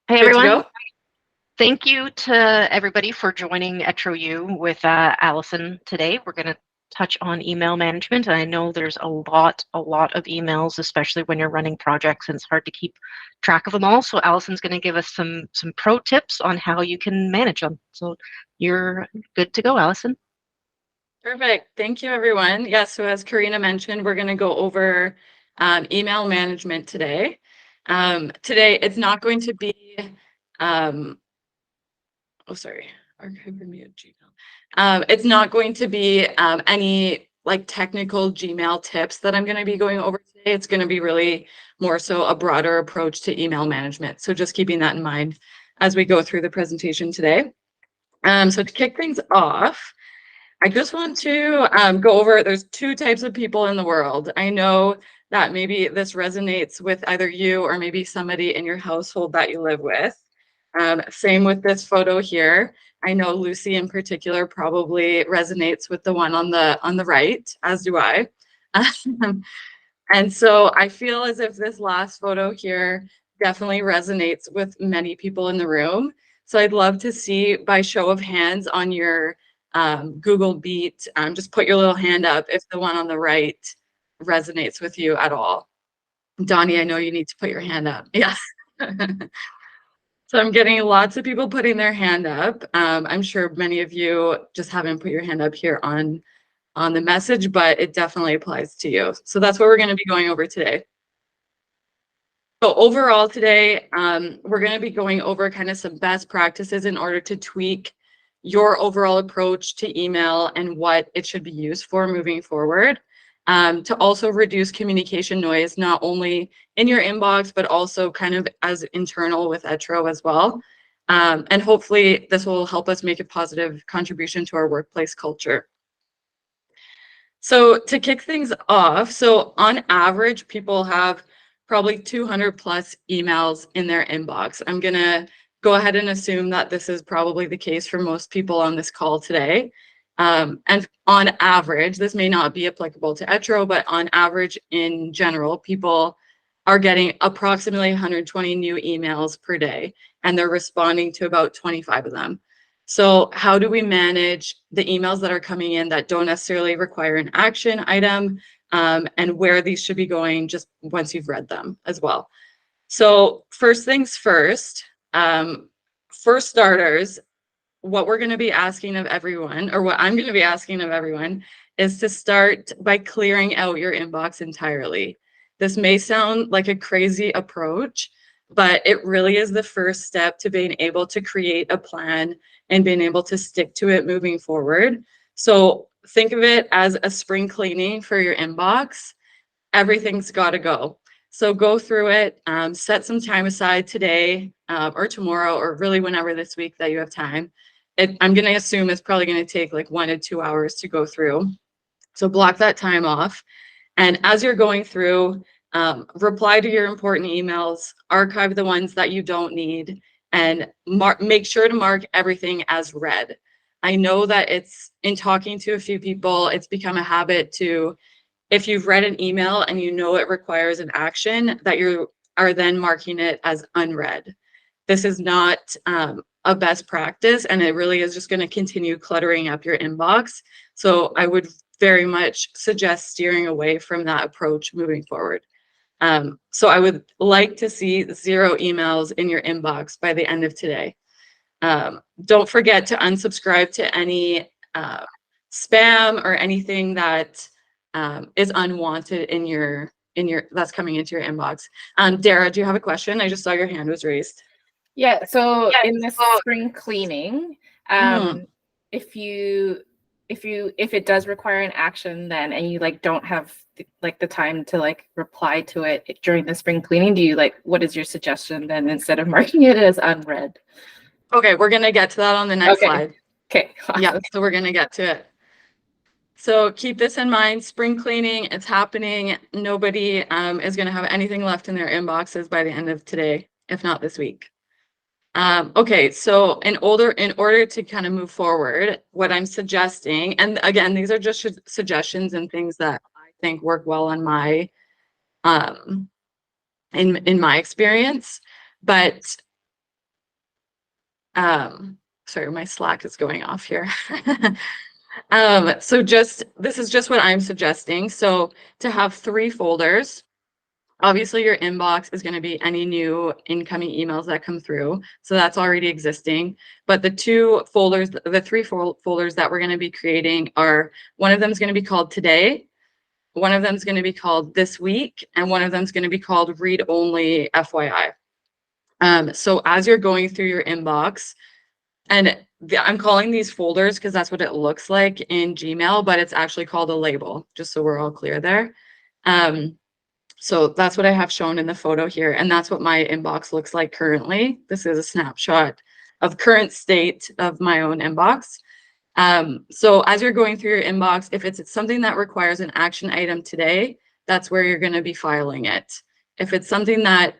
Hey Good to everyone. go? Thank you to everybody for joining ETRO U with Allison today. We're going to touch on email management. And I know there's a lot of emails, especially when you're running projects and it's hard to keep track of them all. So Allison's going to give us some pro tips on how you can manage them. So you're good to go, Allison. Perfect. Thank you, everyone. Yes, so as Karina mentioned, we're going to go over email management today. Today, it's not going to be, um, oh, sorry, archive and mute Gmail. It's not going to be any like technical Gmail tips that I'm going to be going over today. It's going to be really more so a broader approach to email management. So just keeping that in mind as we go through the presentation today. So to kick things off, I just want to go over, there's two types of people in the world. I know that maybe this resonates with either you or maybe somebody in your household that you live with. Same with this photo here. I know Lucy in particular probably resonates with the one on the right, as do I. And so I feel as if this last photo here definitely resonates with many people in the room. So I'd love to see by show of hands on your Google Beat, just put your little hand up if the one on the right resonates with you at all. Donnie, I know you need to put your hand up. Yes. So I'm getting lots of people putting their hand up. I'm sure many of you just haven't put your hand up here on the message, but it definitely applies to you. So that's what we're going to be going over today. So overall today, we're going to be going over kind of some best practices in order to tweak your overall approach to email and what it should be used for moving forward. To also reduce communication noise, not only in your inbox, but also kind of as internal with ETRO as well. And hopefully this will help us make a positive contribution to our workplace culture. So to kick things off, so on average, people have probably 200 plus emails in their inbox. I'm going to go ahead and assume that this is probably the case for most people on this call today. And on average, this may not be applicable to ETRO, but on average in general, people are getting approximately 120 new emails per day, and they're responding to about 25 of them. So how do we manage the emails that are coming in that don't necessarily require an action item, and where these should be going just once you've read them as well? So first things first, for starters, what we're going to be asking of everyone, or what I'm going to be asking of everyone, is to start by clearing out your inbox entirely. This may sound like a crazy approach, but it really is the first step to being able to create a plan and being able to stick to it moving forward. So think of it as a spring cleaning for your inbox. Everything's got to go. So go through it, set some time aside today or tomorrow, or really whenever this week that you have time. I'm going to assume it's probably going to take like 1 to 2 hours to go through. So block that time off. And as you're going through, reply to your important emails, archive the ones that you don't need, and make sure to mark everything as read. I know that it's in talking to a few people, it's become a habit to, if you've read an email and you know it requires an action, that you are then marking it as unread. This is not a best practice, and it really is just going to continue cluttering up your inbox. So I would very much suggest steering away from that approach moving forward. So I would like to see 0 emails in your inbox by the end of today. Don't forget to unsubscribe to any spam or anything that is unwanted in your that's coming into your inbox. Dara, do you have a question? I just saw your hand was raised. Yeah, so in this spring cleaning, Mhm. if it does require an action then and you like don't have the time to like reply to it during the spring cleaning, do you what is your suggestion then instead of marking it as unread? Okay, we're gonna get to that on the next slide. Okay. Awesome. Yeah, so we're gonna get to it. So keep this in mind, spring cleaning, it's happening. Nobody is gonna have anything left in their inboxes by the end of today, if not this week. Okay, so in order to kind of move forward, what I'm suggesting, and again, these are just suggestions and things that I think work well on my in my experience, but Sorry, my Slack is going off here. So this is just what I'm suggesting. So to have 3 folders, obviously your inbox is going to be any new incoming emails that come through. So that's already existing. But the 2 folders, the 3 folders that we're going to be creating are, one of them is going to be called Today, one of them is going to be called This Week, and one of them is going to be called Read Only FYI. So as you're going through your inbox, and I'm calling these folders because that's what it looks like in Gmail, but it's actually called a label, just so we're all clear there. So that's what I have shown in the photo here, and that's what my inbox looks like currently. This is a snapshot of current state of my own inbox. So as you're going through your inbox, if it's something that requires an action item today, that's where you're going to be filing it. If it's something that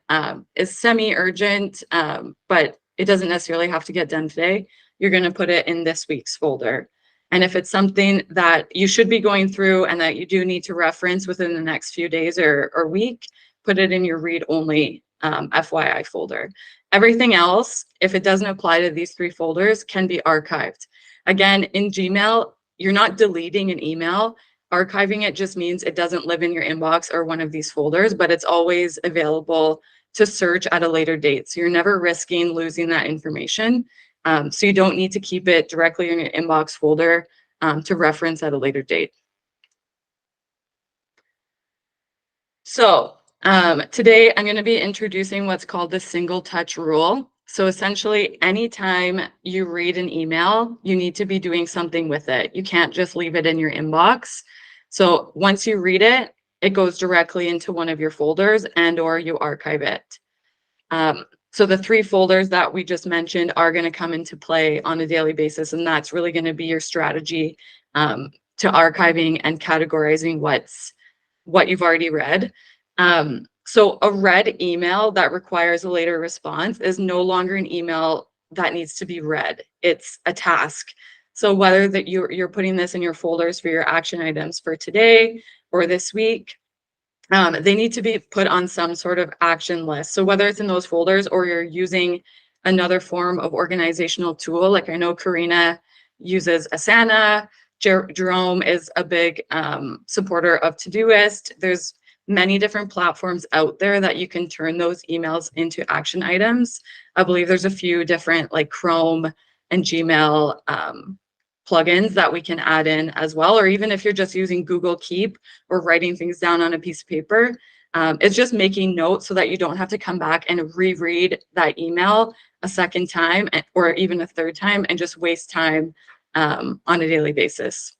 is semi-urgent, but it doesn't necessarily have to get done today, you're going to put it in this week's folder. And if it's something that you should be going through and that you do need to reference within the next few days or week, put it in your read-only FYI folder. Everything else, if it doesn't apply to these 3 folders, can be archived. Again, in Gmail, you're not deleting an email. Archiving it just means it doesn't live in your inbox or one of these folders, but it's always available to search at a later date. So you're never risking losing that information. So you don't need to keep it directly in your inbox folder to reference at a later date. So today I'm going to be introducing what's called the single touch rule. So essentially, anytime you read an email, you need to be doing something with it. You can't just leave it in your inbox. So once you read it, it goes directly into one of your folders and or you archive it. So the 3 folders that we just mentioned are going to come into play on a daily basis, and that's really going to be your strategy to archiving and categorizing what you've already read. So a read email that requires a later response is no longer an email that needs to be read. It's a task. So whether that you're putting this in your folders for your action items for today or this week, they need to be put on some sort of action list. So whether it's in those folders or you're using another form of organizational tool, like I know Karina uses Asana, Jerome is a big supporter of Todoist. There's many different platforms out there that you can turn those emails into action items. I believe there's a few different like Chrome and Gmail plugins that we can add in as well, or even if you're just using Google Keep or writing things down on a piece of paper, it's just making notes so that you don't have to come back and reread that email a second time or even a third time and just waste time on a daily basis.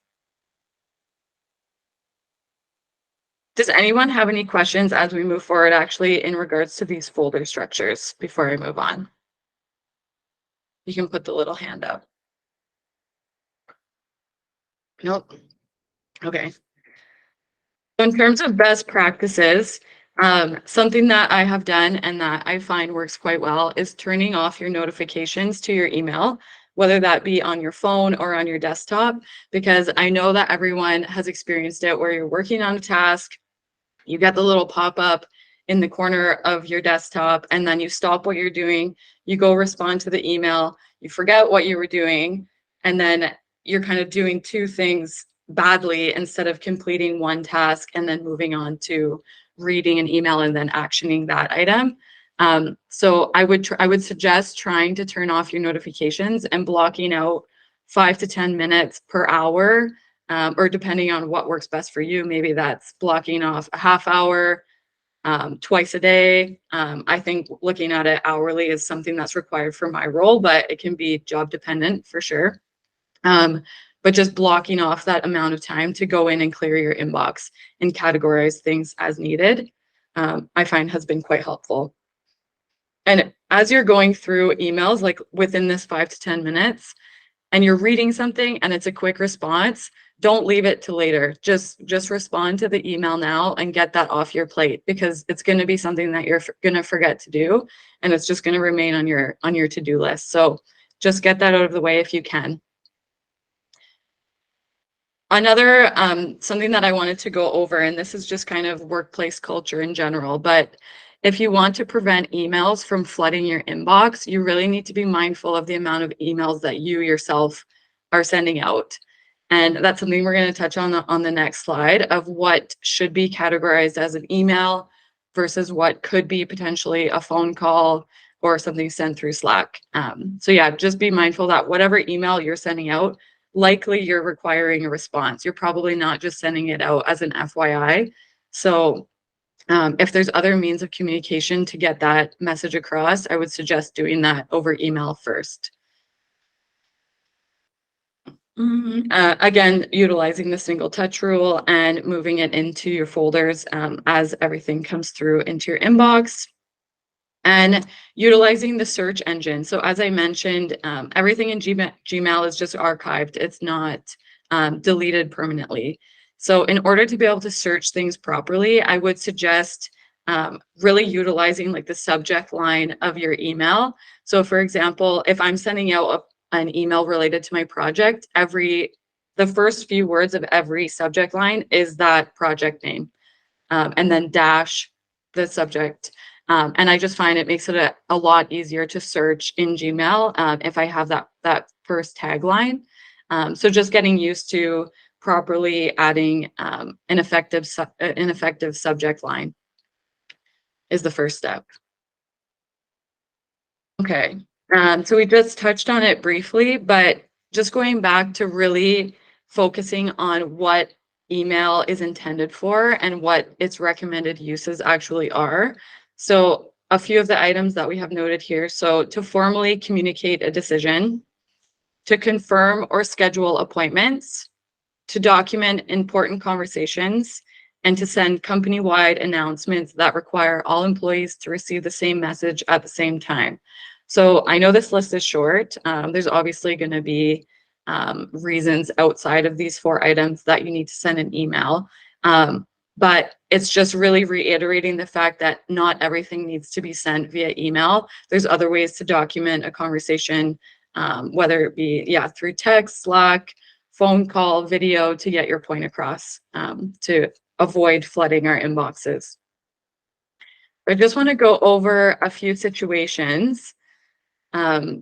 Does anyone have any questions as we move forward actually in regards to these folder structures before I move on? You can put the little hand up. Nope. Okay. So in terms of best practices, something that I have done and that I find works quite well is turning off your notifications to your email, whether that be on your phone or on your desktop, because I know that everyone has experienced it where you're working on a task, you get the little pop-up in the corner of your desktop, and then you stop what you're doing, you go respond to the email, you forget what you were doing, and then you're kind of doing 2 things badly instead of completing one task and then moving on to reading an email and then actioning that item. So I would suggest trying to turn off your notifications and blocking out 5 to 10 minutes per hour, or depending on what works best for you. Maybe that's blocking off a half hour twice a day. I think looking at it hourly is something that's required for my role, but it can be job dependent for sure. But just blocking off that amount of time to go in and clear your inbox and categorize things as needed, I find has been quite helpful. And as you're going through emails, like within this 5 to 10 minutes, and you're reading something and it's a quick response, don't leave it to later. Just respond to the email now and get that off your plate, because it's going to be something that you're going to forget to do, and it's just going to remain on your to-do list. So just get that out of the way if you can. Another something that I wanted to go over, and this is just kind of workplace culture in general, but if you want to prevent emails from flooding your inbox, you really need to be mindful of the amount of emails that you yourself are sending out. And that's something we're going to touch on the next slide of what should be categorized as an email versus what could be potentially a phone call or something sent through Slack. So yeah, just be mindful that whatever email you're sending out, likely you're requiring a response. You're probably not just sending it out as an FYI. So if there's other means of communication to get that message across, I would suggest doing that over email first. Again, utilizing the single touch rule and moving it into your folders as everything comes through into your inbox. And utilizing the search engine. So as I mentioned, everything in Gmail is just archived. It's not deleted permanently. So in order to be able to search things properly, I would suggest really utilizing like the subject line of your email. So for example, if I'm sending out an email related to my project, the first few words of every subject line is that project name, and then dash the subject. And I just find it makes it a lot easier to search in Gmail if I have that first tagline. So just getting used to properly adding an effective subject line is the first step. Okay, so we just touched on it briefly, but just going back to really focusing on what email is intended for and what its recommended uses actually are. So a few of the items that we have noted here. So to formally communicate a decision, to confirm or schedule appointments, to document important conversations, and to send company-wide announcements that require all employees to receive the same message at the same time. So I know this list is short. There's obviously going to be reasons outside of these 4 items that you need to send an email. But it's just really reiterating the fact that not everything needs to be sent via email. There's other ways to document a conversation, whether it be, through text, Slack, phone call, video, to get your point across, to avoid flooding our inboxes. I just want to go over a few situations,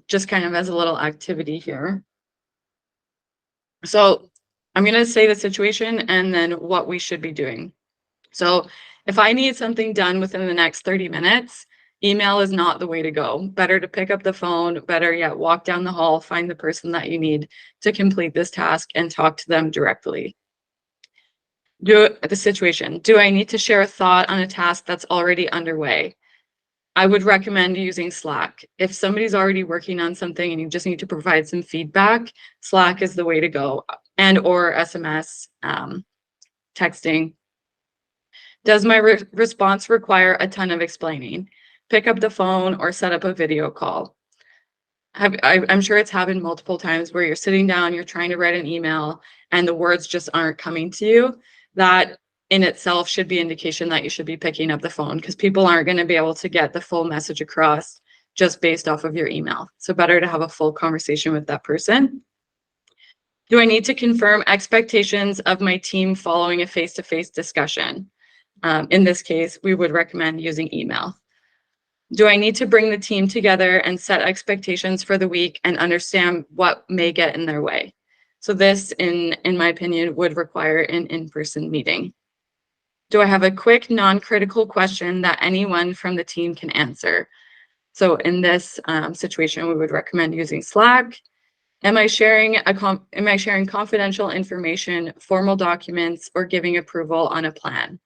just kind of as a little activity here. So I'm going to say the situation and then what we should be doing. So if I need something done within the next 30 minutes, email is not the way to go. Better to pick up the phone, better yet, walk down the hall, find the person that you need to complete this task and talk to them directly. Do I need to share a thought on a task that's already underway? I would recommend using Slack. If somebody's already working on something and you just need to provide some feedback, Slack is the way to go, and or SMS, texting. Does my response require a ton of explaining? Pick up the phone or set up a video call. I'm sure it's happened multiple times where you're sitting down, you're trying to write an email, and the words just aren't coming to you. That in itself should be indication that you should be picking up the phone, because people aren't going to be able to get the full message across just based off of your email. So better to have a full conversation with that person. Do I need to confirm expectations of my team following a face-to-face discussion? In this case, we would recommend using email. Do I need to bring the team together and set expectations for the week and understand what may get in their way? So this, in my opinion, would require an in-person meeting. Do I have a quick non-critical question that anyone from the team can answer? So in this situation, we would recommend using Slack. Am I sharing confidential information, formal documents, or giving approval on a plan?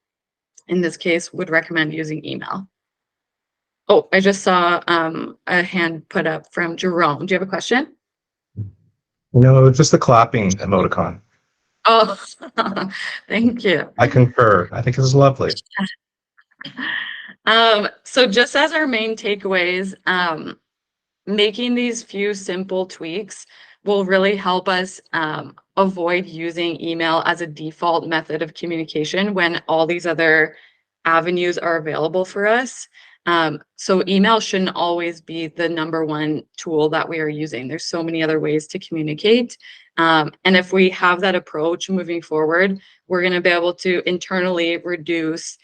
In this case, would recommend using email. Oh, I just saw a hand put up from Jerome. Do you have a question? No, just the clapping emoticon. Oh, thank you. I concur. I think this is lovely. So just as our main takeaways, making these few simple tweaks will really help us avoid using email as a default method of communication when all these other avenues are available for us. So email shouldn't always be the #1 tool that we are using. There's so many other ways to communicate. And if we have that approach moving forward, we're going to be able to internally reduce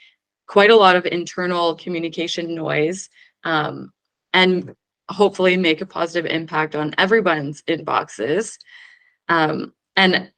quite a lot of internal communication noise, and hopefully make a positive impact on everyone's inboxes. And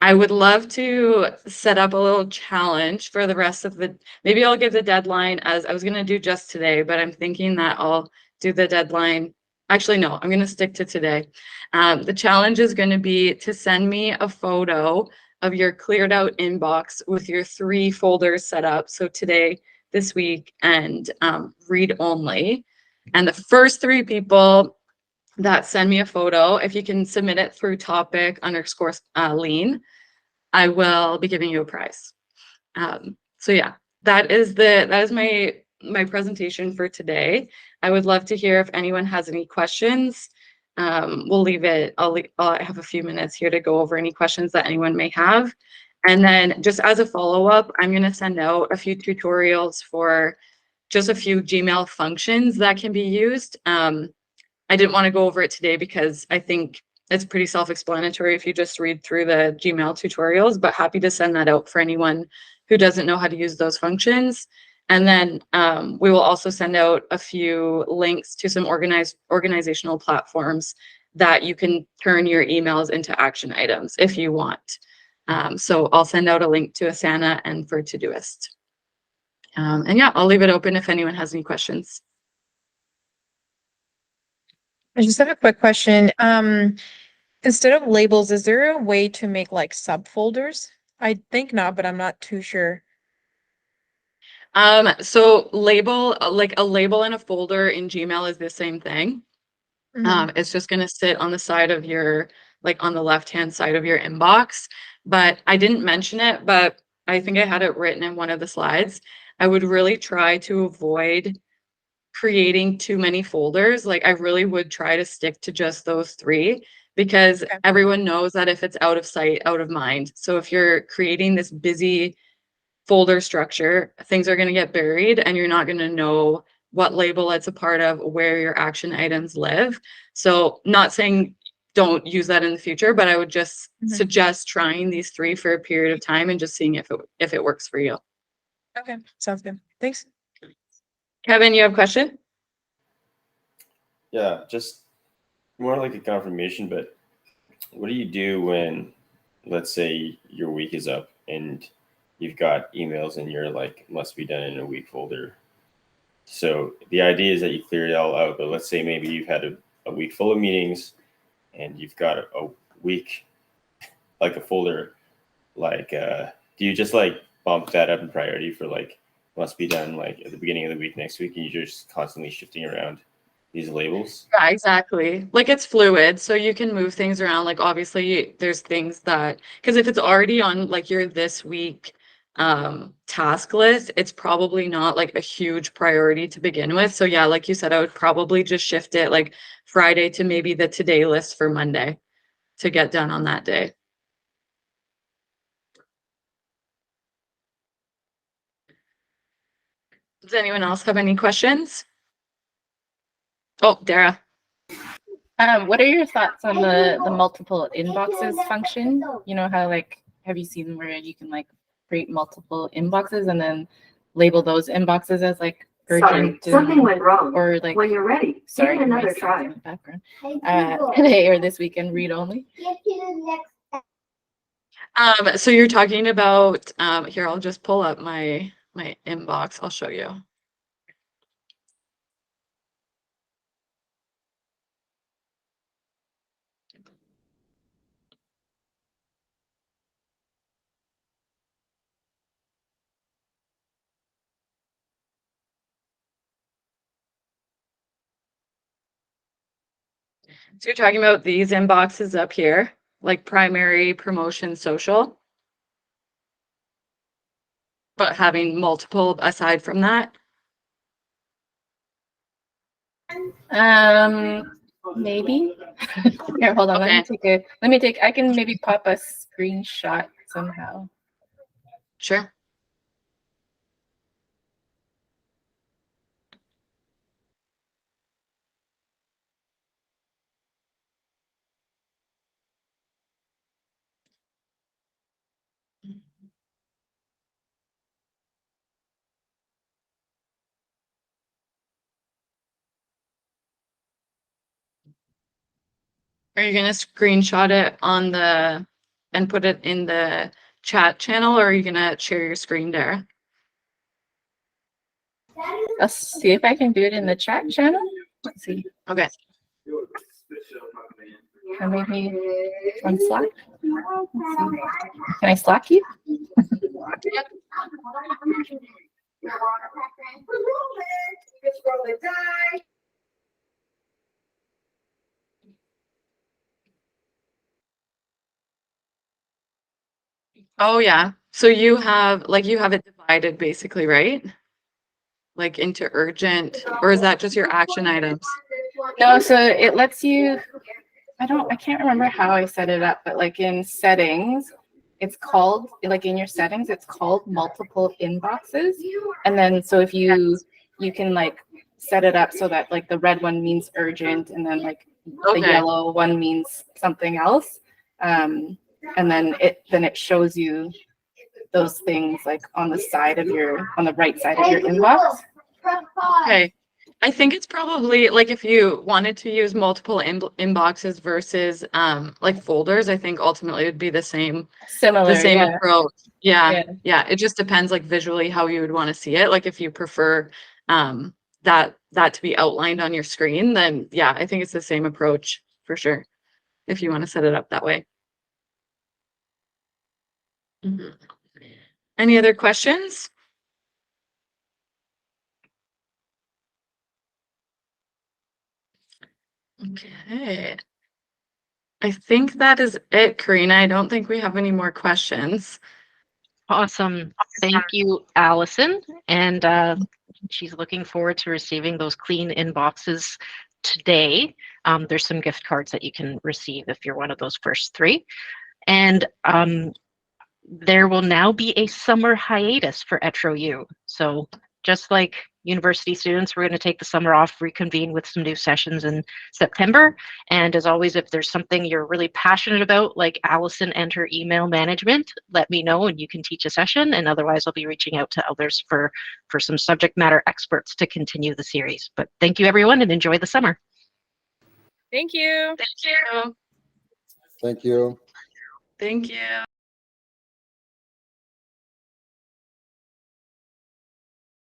I would love to set up a little challenge for the rest of the, maybe I'll give the deadline as I was going to do just today, but I'm thinking that I'll do the deadline. Actually, no, I'm going to stick to today. The challenge is going to be to send me a photo of your cleared out inbox with your 3 folders set up. So today, this week, and read only. And the first 3 people that send me a photo, if you can submit it through topic underscore lean, I will be giving you a prize. So yeah, that is my presentation for today. I would love to hear if anyone has any questions. We'll leave it. I have a few minutes here to go over any questions that anyone may have. And then just as a follow-up, I'm going to send out a few tutorials for just a few Gmail functions that can be used. I didn't want to go over it today because I think it's pretty self-explanatory if you just read through the Gmail tutorials, but happy to send that out for anyone who doesn't know how to use those functions. And then we will also send out a few links to some organizational platforms that you can turn your emails into action items if you want. So I'll send out a link to Asana and for Todoist. And yeah, I'll leave it open if anyone has any questions. I just have a quick question. Instead of labels, is there a way to make like subfolders? I think not, but I'm not too sure. So label, like a label in a folder in Gmail is the same thing. It's just going to sit on the side of your, like on the left-hand side of your inbox. But I didn't mention it, but I think I had it written in one of the slides. I would really try to avoid creating too many folders. Like I really would try to stick to just those 3 because Okay. everyone knows that if it's out of sight, out of mind. So if you're creating this busy folder structure, things are going to get buried and you're not going to know what label it's a part of, where your action items live. So not saying don't use that in the future, but I would just suggest trying these 3 for a period of time and just seeing if it works for you. Okay, sounds good. Thanks. Kevin, you have a question? Yeah, just more like a confirmation, but what do you do when, let's say, your week is up and you've got emails in your like must be done in a week folder? So the idea is that you clear it all out, but let's say maybe you've had a week full of meetings and you've got a week, like a folder, like, do you just like bump that up in priority for like must be done like at the beginning of the week next week, and you're just constantly shifting around these labels? Yeah, exactly. Like it's fluid, so you can move things around. Like obviously there's things that, because if it's already on like your this week task list, it's probably not like a huge priority to begin with. So yeah, like you said, I would probably just shift it like Friday to maybe the today list for Monday to get done on that day. Does anyone else have any questions? Oh, Dara. What are your thoughts on the multiple inboxes function? You know how like have you seen where you can like create multiple inboxes and then label those inboxes as like urgent? Something went wrong. Or like When you're ready, sorry, give it another my son's try. in the background. Today or this weekend, read only. So you're talking about here, I'll just pull up my inbox. I'll show you. So you're talking about these inboxes up here, like primary, promotion, social, but having multiple aside from that. Maybe. Here, hold on. Okay. I can maybe pop a screenshot somehow. Sure. Are you gonna screenshot it on the and put it in the chat channel, or are you gonna share your screen there? I'll see if I can do it in the chat channel. Let's see. Okay. Or maybe on Slack. Let's see. Can I Slack you? Oh yeah. So you have it divided basically, right? Like into urgent, or is that just your action items? No, so it lets you, I can't remember how I set it up, but like in settings, it's called, like in your settings, it's called multiple inboxes. And then, so if you can like set it up so that like the red one means urgent and then like the Okay. yellow one means something else. And then it shows you those things like on the right side of your inbox. Okay. I think it's probably like if you wanted to use multiple inboxes versus like folders, I think ultimately it would be the same Similar, yeah. approach. Yeah. Yeah. Yeah. It just depends like visually how you would want to see it. Like if you prefer that to be outlined on your screen, then yeah, I think it's the same approach for sure. If you want to set it up that way. Mhm. Any other questions? Okay. I think that is it, Karina. I don't think we have any more questions. Awesome. Thank you, Allison. And she's looking forward to receiving those clean inboxes today. There's some gift cards that you can receive if you're one of those first 3. And there will now be a summer hiatus for ETRO U. So just like university students, we're going to take the summer off, reconvene with some new sessions in September. And as always, if there's something you're really passionate about, like Allison and her email management, let me know and you can teach a session. And otherwise, I'll be reaching out to others for some subject matter experts to continue the series. But thank you, everyone, and enjoy the summer. Thank you. Thank you. Thank you. Thank you.